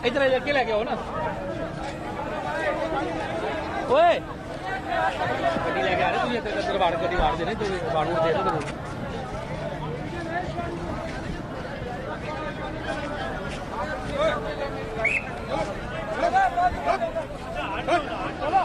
इधर के लेके आओ ना ओए गड्डी लेके आ रहे तू इधर बाड़ गड्डी बाड़ देने तू बाड़ दे दो चलो